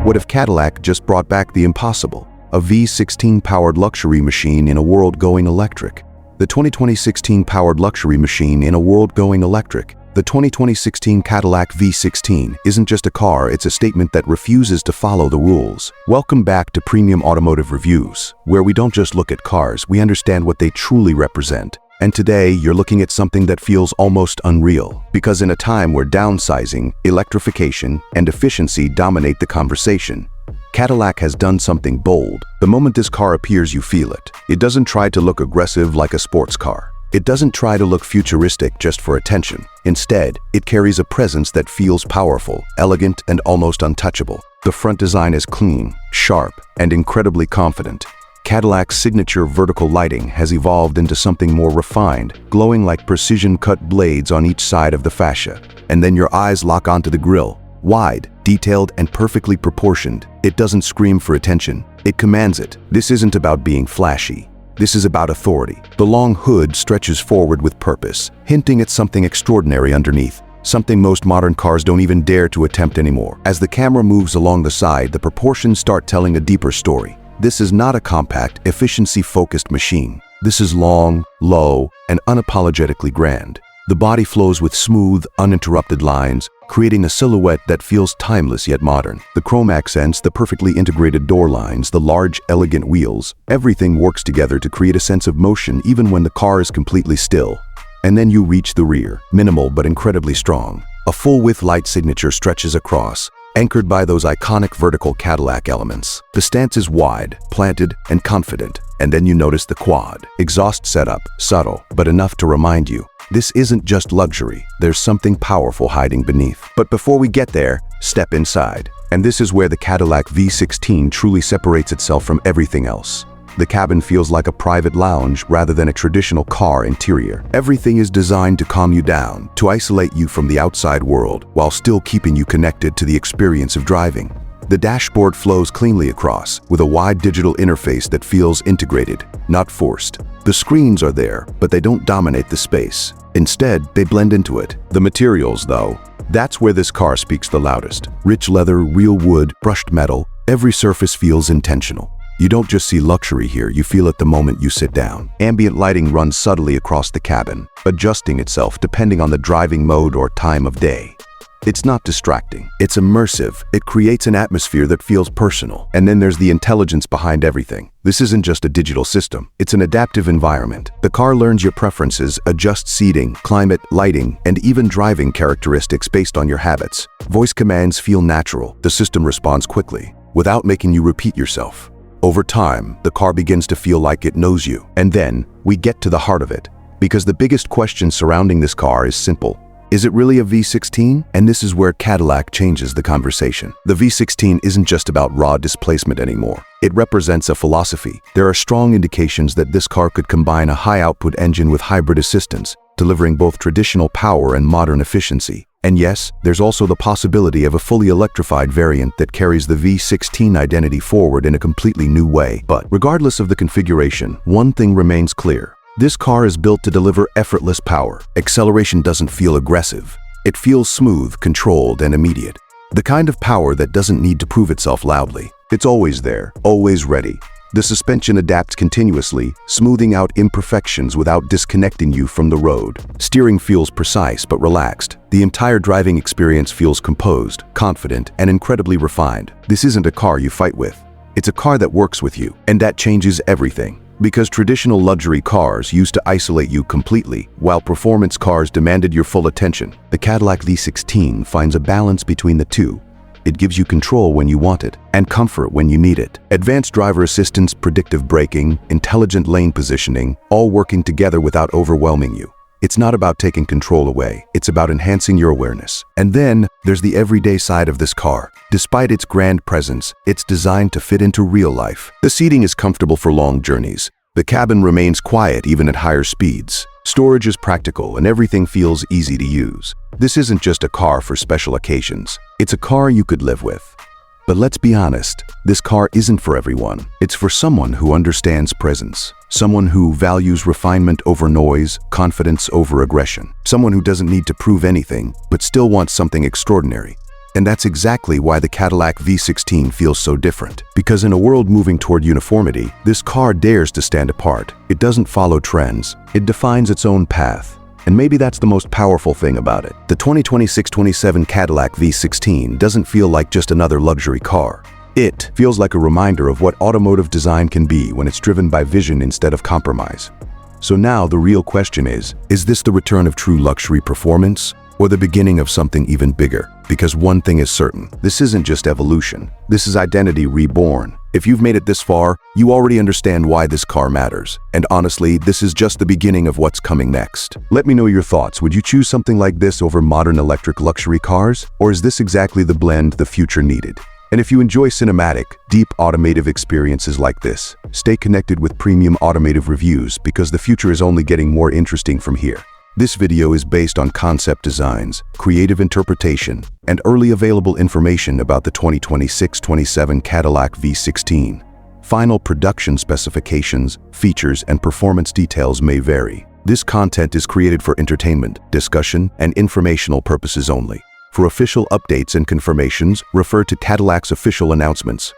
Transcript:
What if Cadillac just brought back the impossible? A V16-powered luxury machine in a world going electric. The 2016-powered luxury machine in a world going electric. The 2016 Cadillac V16 isn't just a car, it's a statement that refuses to follow the rules. Welcome back to Premium Automotive Reviews, where we don't just look at cars, we understand what they truly represent. And today, you're looking at something that feels almost unreal. Because in a time where downsizing, electrification, and efficiency dominate the conversation, Cadillac has done something bold. The moment this car appears, you feel it. It doesn't try to look aggressive like a sports car. It doesn't try to look futuristic just for attention. Instead, it carries a presence that feels powerful, elegant, and almost untouchable. The front design is clean, sharp, and incredibly confident. Cadillac's signature vertical lighting has evolved into something more refined, glowing like precision-cut blades on each side of the fascia. And then your eyes lock onto the grille. Wide, detailed, and perfectly proportioned, it doesn't scream for attention. It commands it. This isn't about being flashy. This is about authority. The long hood stretches forward with purpose, hinting at something extraordinary underneath, something most modern cars don't even dare to attempt anymore. As the camera moves along the side, the proportions start telling a deeper story. This is not a compact, efficiency-focused machine. This is long, low, and unapologetically grand. The body flows with smooth, uninterrupted lines, creating a silhouette that feels timeless yet modern. The chrome accents, the perfectly integrated door lines, the large, elegant wheels, everything works together to create a sense of motion even when the car is completely still. And then you reach the rear, minimal but incredibly strong. A full-width light signature stretches across, anchored by those iconic vertical Cadillac elements. The stance is wide, planted, and confident. And then you notice the quad. Exhaust setup, subtle, but enough to remind you. This isn't just luxury, there's something powerful hiding beneath. But before we get there, step inside. And this is where the Cadillac V16 truly separates itself from everything else. The cabin feels like a private lounge rather than a traditional car interior. Everything is designed to calm you down, to isolate you from the outside world, while still keeping you connected to the experience of driving. The dashboard flows cleanly across, with a wide digital interface that feels integrated, not forced. The screens are there, but they don't dominate the space. Instead, they blend into it. The materials, though, that's where this car speaks the loudest. Rich leather, real wood, brushed metal, every surface feels intentional. You don't just see luxury here, you feel it the moment you sit down. Ambient lighting runs subtly across the cabin, adjusting itself depending on the driving mode or time of day. It's not distracting, it's immersive. It creates an atmosphere that feels personal. And then there's the intelligence behind everything. This isn't just a digital system, it's an adaptive environment. The car learns your preferences, adjusts seating, climate, lighting, and even driving characteristics based on your habits. Voice commands feel natural. The system responds quickly, without making you repeat yourself. Over time, the car begins to feel like it knows you. And then, we get to the heart of it. Because the biggest question surrounding this car is simple. Is it really a V16? And this is where Cadillac changes the conversation. The V16 isn't just about raw displacement anymore. It represents a philosophy. There are strong indications that this car could combine a high-output engine with hybrid assistance, delivering both traditional power and modern efficiency. And yes, there's also the possibility of a fully electrified variant that carries the V16 identity forward in a completely new way. But regardless of the configuration, one thing remains clear. This car is built to deliver effortless power. Acceleration doesn't feel aggressive. It feels smooth, controlled, and immediate. The kind of power that doesn't need to prove itself loudly. It's always there, always ready. The suspension adapts continuously, smoothing out imperfections without disconnecting you from the road. Steering feels precise but relaxed. The entire driving experience feels composed, confident, and incredibly refined. This isn't a car you fight with. It's a car that works with you, and that changes everything. Because traditional luxury cars used to isolate you completely, while performance cars demanded your full attention, the Cadillac V16 finds a balance between the two. It gives you control when you want it, and comfort when you need it. Advanced driver assistance, predictive braking, intelligent lane positioning, all working together without overwhelming you. It's not about taking control away, it's about enhancing your awareness. And then, there's the everyday side of this car. Despite its grand presence, it's designed to fit into real life. The seating is comfortable for long journeys. The cabin remains quiet even at higher speeds. Storage is practical and everything feels easy to use. This isn't just a car for special occasions. It's a car you could live with. But let's be honest, this car isn't for everyone. It's for someone who understands presence, someone who values refinement over noise, confidence over aggression, someone who doesn't need to prove anything, but still wants something extraordinary. And that's exactly why the Cadillac V16 feels so different. Because in a world moving toward uniformity, this car dares to stand apart. It doesn't follow trends. It defines its own path. And maybe that's the most powerful thing about it. The 2026-27 Cadillac V16 doesn't feel like just another luxury car. It feels like a reminder of what automotive design can be when it's driven by vision instead of compromise. So now the real question is this the return of true luxury performance? Or the beginning of something even bigger? Because one thing is certain, this isn't just evolution. This is identity reborn. If you've made it this far, you already understand why this car matters. And honestly, this is just the beginning of what's coming next. Let me know your thoughts. Would you choose something like this over modern electric luxury cars? Or is this exactly the blend the future needed? And if you enjoy cinematic, deep automotive experiences like this, stay connected with premium automotive reviews because the future is only getting more interesting from here. This video is based on concept designs, creative interpretation, and early available information about the 2026-27 Cadillac V16. Final production specifications, features, and performance details may vary. This content is created for entertainment, discussion, and informational purposes only. For official updates and confirmations, refer to Cadillac's official announcements.